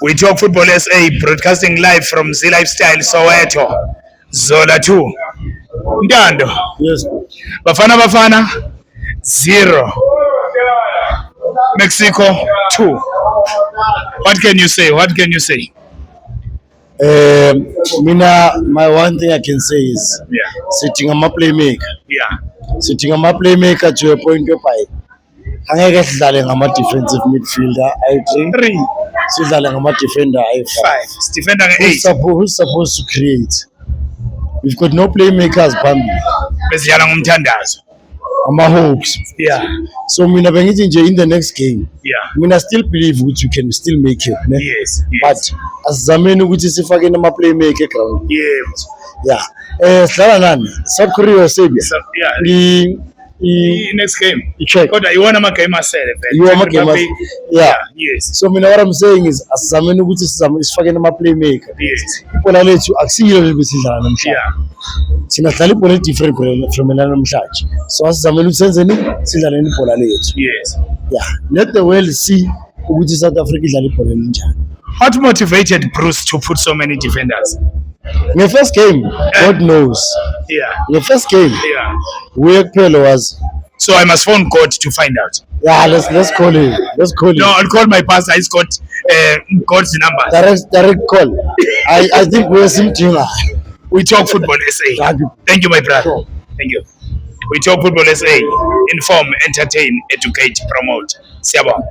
We Talk Football SA, broadcasting live from Z Lifestyle Soweto. Zola 2. Ndando. Yes. Bafana 0. Mexico 2. What can you say? Mina, my one thing I can say is sitting on my playmaker. Yeah. Sitting on my playmaker to a point whereby angeke sidlale ngama defensive midfielder ayi-3 sidlale ngama defender ayi-5. Defender nge-8. Who's supposed to create? We've got no playmakers phambili. Besidlala ngomthandazo. Ama-hopes. Yeah. So mina bengithi nje in the next game. Yeah. Mina still believe ukuthi you can still make it. Ne? Yes. But asizameni ukuthi sifake nama-playmaker ground. Yes. Yeah. Sidlala nani? South Korea or Serbia? Yeah. Next game. Check. Kodwa iwona amagame asele vele. You want game? Yeah. Yes. So mina what I'm saying is asizameni ukuthi sifake nama-playmaker. Yes. Ibhola lethu akusiyilo lebesidlala namhlanje. Yeah. Thina sidlala ibhola different from namhlanje. So asizameni ukuthi senzeni sidlale ibhola lethu. Yes. Yeah. Let the world see ukuthi South Africa idlala ibhola elinjani. What motivated Bruce to put so many defenders? The first game, God knows. Yeah. The first game, Yeah. where Pelo was. So I must phone God to find out. Yeah, let's call him. Let's call him. No, I'll call my pastor. He's got God's number. Direct call. I think we're something. We Talk Football SA. Thank you, my brother. Thank you. We Talk Football SA. Inform, entertain, educate, promote. Siyabonga.